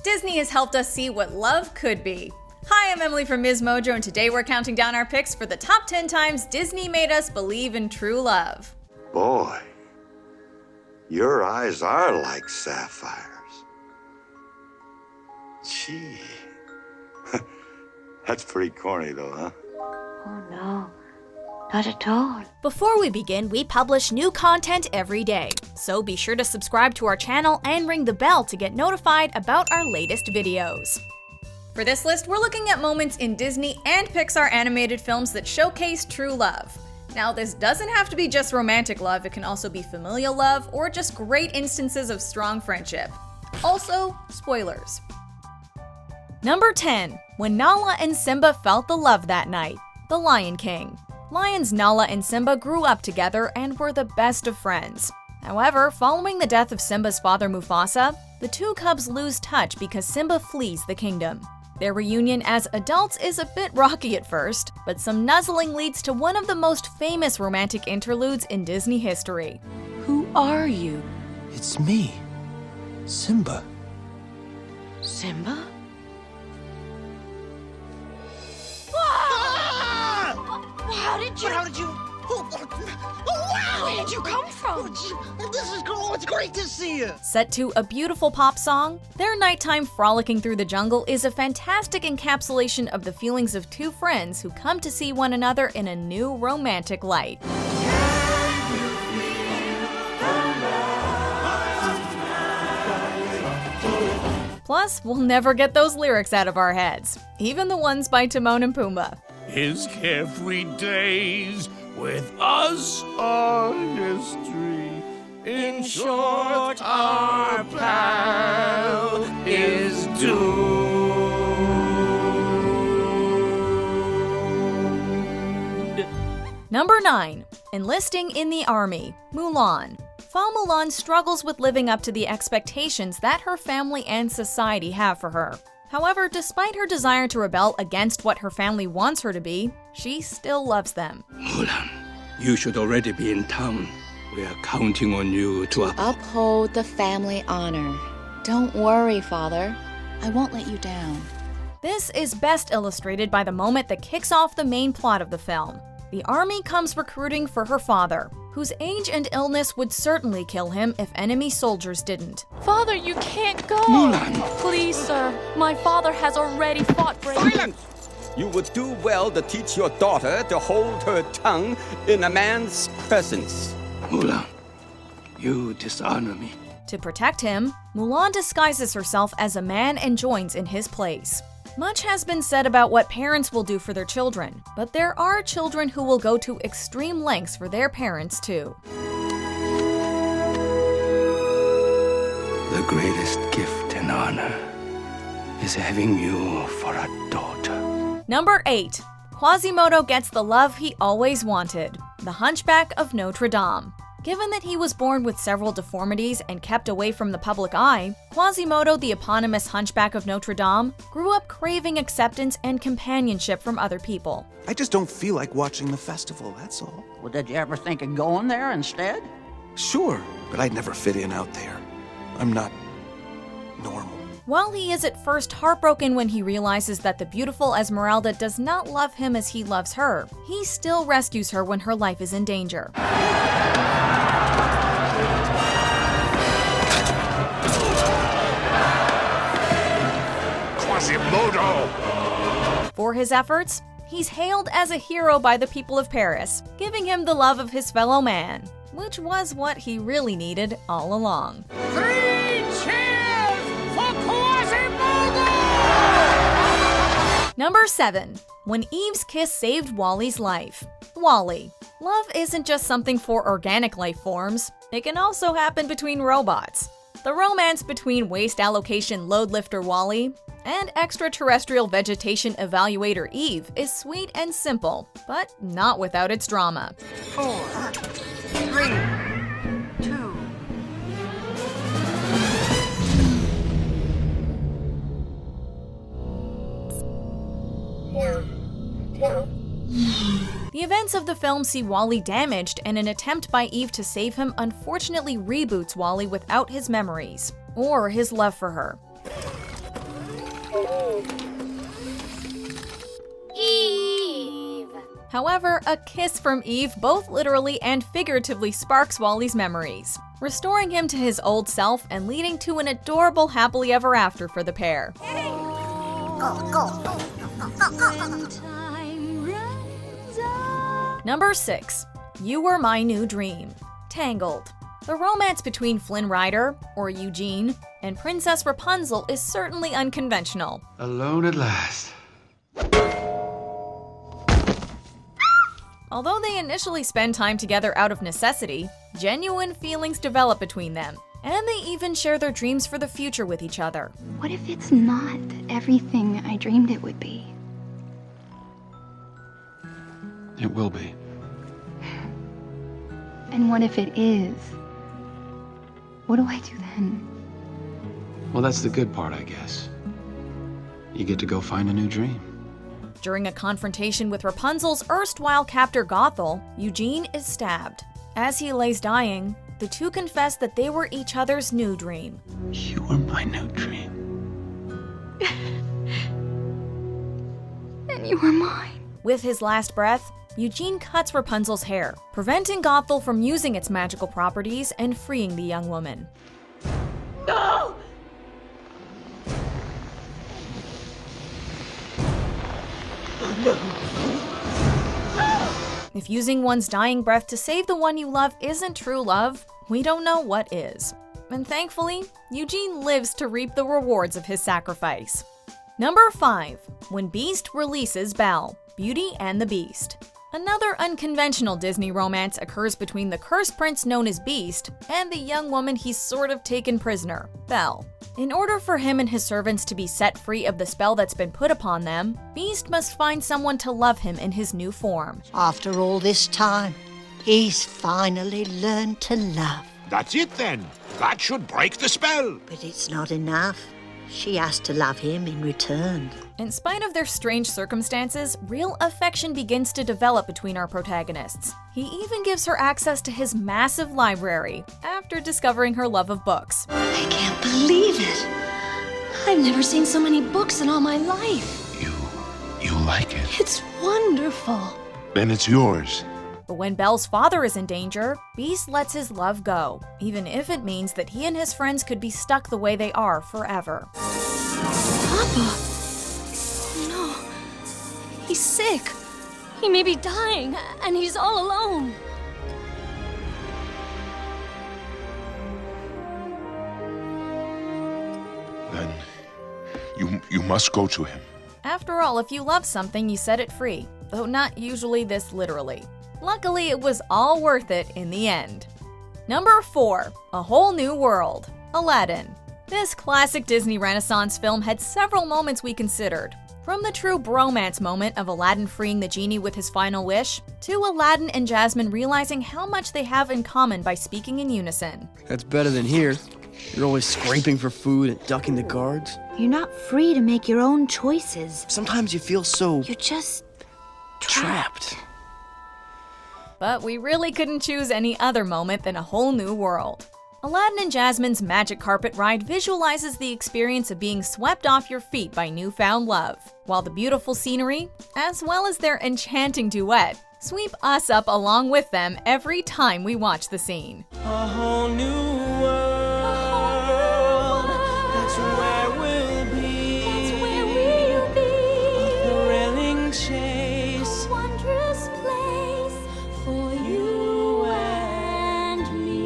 Disney has helped us see what love could be. Hi, I'm Emily from MsMojo, and today we're counting down our picks for the top 10 times Disney made us believe in true love. Boy, your eyes are like sapphires. Gee. That's pretty corny though, huh? Oh no, not at all. Before we begin, we publish new content every day, so be sure to subscribe to our channel and ring the bell to get notified about our latest videos. For this list, we're looking at moments in Disney and Pixar animated films that showcase true love. Now, this doesn't have to be just romantic love, it can also be familial love or just great instances of strong friendship. Also, spoilers. Number 10. When Nala and Simba felt the love that night. The Lion King. Lions Nala and Simba grew up together and were the best of friends. However, following the death of Simba's father Mufasa, the two cubs lose touch because Simba flees the kingdom. Their reunion as adults is a bit rocky at first, but some nuzzling leads to one of the most famous romantic interludes in Disney history. Who are you? It's me, Simba. Simba? How did you? Where did you come from? This is cool. It's great to see you. Set to a beautiful pop song, their nighttime frolicking through the jungle is a fantastic encapsulation of the feelings of two friends who come to see one another in a new romantic light. Plus, we'll never get those lyrics out of our heads, even the ones by Timon and Pumbaa. His carefree days with us are history. In short, our pal is doomed. Number 9. Enlisting in the Army. Mulan. Mulan struggles with living up to the expectations that her family and society have for her. However, despite her desire to rebel against what her family wants her to be, she still loves them. Mulan, you should already be in town. We are counting on you to uphold the family honor. Don't worry, Father. I won't let you down. This is best illustrated by the moment that kicks off the main plot of the film. The army comes recruiting for her father, whose age and illness would certainly kill him if enemy soldiers didn't. Father, you can't go! Mulan! Please, sir. My father has already fought for you. Silence! You would do well to teach your daughter to hold her tongue in a man's presence. Mulan, you dishonor me. To protect him, Mulan disguises herself as a man and joins in his place. Much has been said about what parents will do for their children, but there are children who will go to extreme lengths for their parents too. The greatest gift and honor is having you for a daughter. Number 8. Quasimodo gets the love he always wanted. The Hunchback of Notre Dame. Given that he was born with several deformities and kept away from the public eye, Quasimodo, the eponymous Hunchback of Notre Dame, grew up craving acceptance and companionship from other people. I just don't feel like watching the festival, that's all. Well, did you ever think of going there instead? Sure, but I'd never fit in out there. I'm not normal. While he is at first heartbroken when he realizes that the beautiful Esmeralda does not love him as he loves her, he still rescues her when her life is in danger. MsMojo! For his efforts, he's hailed as a hero by the people of Paris, giving him the love of his fellow man, which was what he really needed all along. 3 cheers for Quasimodo! Number 7. When Eve's kiss saved Wally's life. WALL-E. Love isn't just something for organic life forms, it can also happen between robots. The romance between waste allocation load lifter WALL-E and extraterrestrial vegetation evaluator Eve is sweet and simple, but not without its drama. 4, 3, 2. The events of the film see Wally damaged, and an attempt by Eve to save him unfortunately reboots Wally without his memories, or his love for her. However, a kiss from Eve both literally and figuratively sparks Wally's memories, restoring him to his old self and leading to an adorable happily ever after for the pair. Number 6. You Were My New Dream. Tangled. The romance between Flynn Rider, or Eugene, and Princess Rapunzel is certainly unconventional. Alone at last. Although they initially spend time together out of necessity, genuine feelings develop between them, and they even share their dreams for the future with each other. What if it's not everything I dreamed it would be? It will be. And what if it is? What do I do then? Well, that's the good part, I guess. You get to go find a new dream. During a confrontation with Rapunzel's erstwhile captor Gothel, Eugene is stabbed. As he lays dying, the two confess that they were each other's new dream. You were my new dream. And you were mine. With his last breath, Eugene cuts Rapunzel's hair, preventing Gothel from using its magical properties and freeing the young woman. No! If using one's dying breath to save the one you love isn't true love, we don't know what is. And thankfully, Eugene lives to reap the rewards of his sacrifice. Number 5. When Beast releases Belle, Beauty and the Beast. Another unconventional Disney romance occurs between the cursed prince known as Beast and the young woman he's sort of taken prisoner, Belle. In order for him and his servants to be set free of the spell that's been put upon them, Beast must find someone to love him in his new form. After all this time, he's finally learned to love. That's it then. That should break the spell. But it's not enough. She has to love him in return. In spite of their strange circumstances, real affection begins to develop between our protagonists. He even gives her access to his massive library after discovering her love of books. I can't believe it. I've never seen so many books in all my life. You like it? It's wonderful. Then it's yours. But when Belle's father is in danger, Beast lets his love go, even if it means that he and his friends could be stuck the way they are forever. Papa! No. He's sick. He may be dying, and he's all alone. Then you must go to him. After all, if you love something, you set it free, though not usually this literally. Luckily, it was all worth it in the end. Number 4. A Whole New World. Aladdin. This classic Disney Renaissance film had several moments we considered. From the true bromance moment of Aladdin freeing the genie with his final wish, to Aladdin and Jasmine realizing how much they have in common by speaking in unison. That's better than here. You're always scraping for food and ducking the guards. You're not free to make your own choices. Sometimes you feel so... You're just... trapped. But we really couldn't choose any other moment than A Whole New World. Aladdin and Jasmine's magic carpet ride visualizes the experience of being swept off your feet by newfound love, while the beautiful scenery, as well as their enchanting duet, sweep us up along with them every time we watch the scene. A whole new world, that's where we'll be. That's where we'll be. A thrilling chase, a wondrous place for you and me.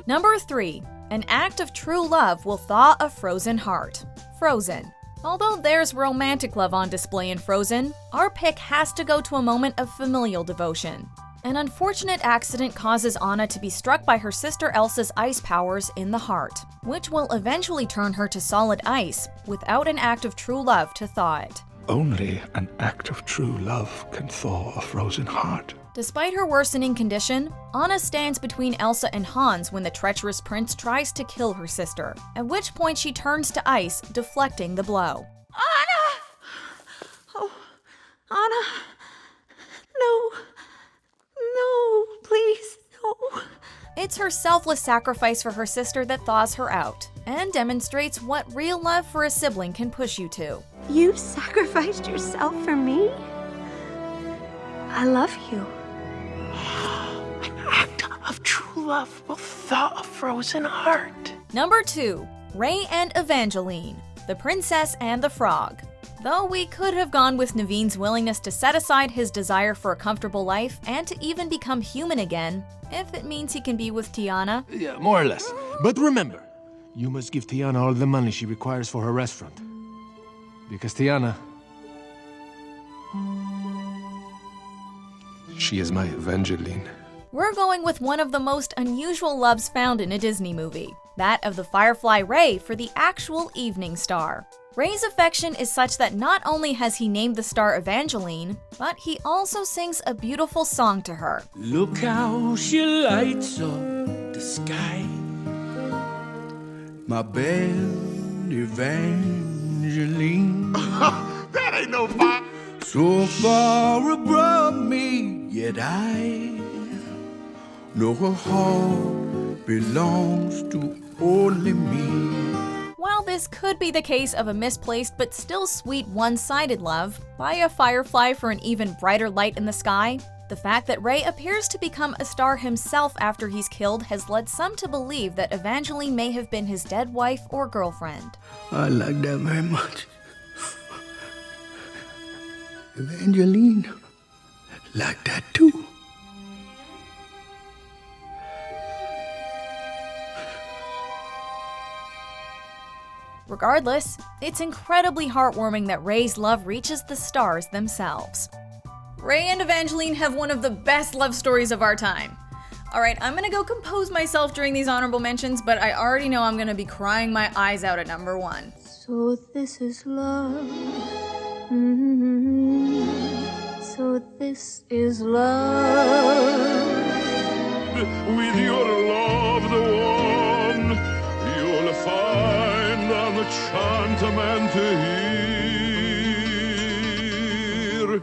Number 3. An act of true love will thaw a frozen heart. Frozen. Although there's romantic love on display in Frozen, our pick has to go to a moment of familial devotion. An unfortunate accident causes Anna to be struck by her sister Elsa's ice powers in the heart, which will eventually turn her to solid ice without an act of true love to thaw it. Only an act of true love can thaw a frozen heart. Despite her worsening condition, Anna stands between Elsa and Hans when the treacherous prince tries to kill her sister, at which point she turns to ice, deflecting the blow. Anna! Oh, Anna! No. No, please, no. It's her selfless sacrifice for her sister that thaws her out, and demonstrates what real love for a sibling can push you to. You sacrificed yourself for me? I love you. An act of true love will thaw a frozen heart. Number 2. Ray and Evangeline, the Princess and the Frog. Though we could have gone with Naveen's willingness to set aside his desire for a comfortable life and to even become human again, if it means he can be with Tiana. Yeah, more or less. But remember, you must give Tiana all the money she requires for her restaurant. Because Tiana... She is my Evangeline. We're going with one of the most unusual loves found in a Disney movie, that of the Firefly Ray for the actual evening star. Ray's affection is such that not only has he named the star Evangeline, but he also sings a beautiful song to her. Look how she lights up the sky. My Belle, Evangeline. That ain't no fun. So far above me, yet I know her heart belongs to only me. While this could be the case of a misplaced but still sweet one-sided love by a firefly for an even brighter light in the sky, the fact that Ray appears to become a star himself after he's killed has led some to believe that Evangeline may have been his dead wife or girlfriend. I like that very much. Evangeline like that too. Regardless, it's incredibly heartwarming that Ray's love reaches the stars themselves. Ray and Evangeline have one of the best love stories of our time. Alright, I'm gonna go compose myself during these honorable mentions, but I already know I'm gonna be crying my eyes out at number 1. So this is love. So this is love. With your love, the one, you'll find an enchantment here.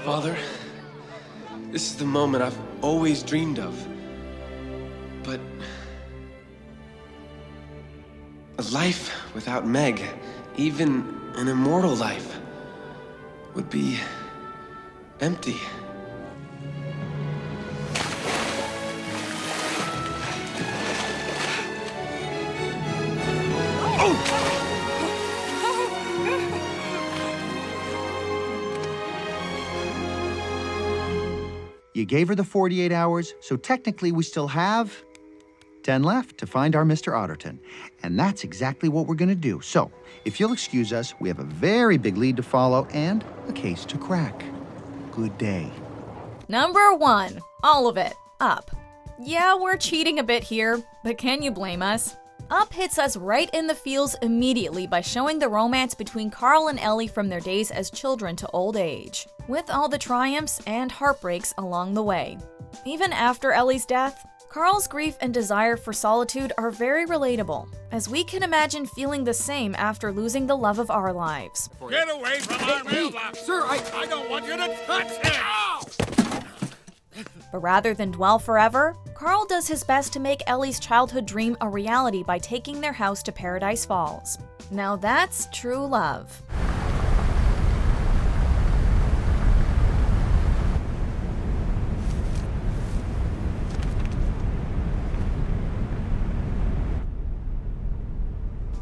Father, this is the moment I've always dreamed of. But a life without Meg, even an immortal life, would be empty. You gave her the 48 hours, so technically we still have 10 left to find our Mr. Otterton. And that's exactly what we're gonna do. So, if you'll excuse us, we have a very big lead to follow and a case to crack. Good day. Number 1. All of it. Up. Yeah, we're cheating a bit here, but can you blame us? Up hits us right in the feels immediately by showing the romance between Carl and Ellie from their days as children to old age, with all the triumphs and heartbreaks along the way. Even after Ellie's death, Carl's grief and desire for solitude are very relatable, as we can imagine feeling the same after losing the love of our lives. Get away from our mailbox! Sir, I don't want you to touch it! Ow! But rather than dwell forever, Carl does his best to make Ellie's childhood dream a reality by taking their house to Paradise Falls. Now that's true love.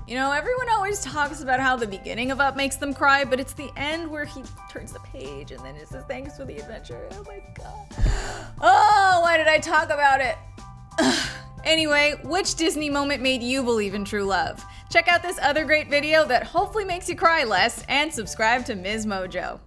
You know, everyone always talks about how the beginning of Up makes them cry, but it's the end where he turns the page and then it says thanks for the adventure. Oh my god. Oh, why did I talk about it? Anyway, which Disney moment made you believe in true love? Check out this other great video that hopefully makes you cry less, and subscribe to MsMojo.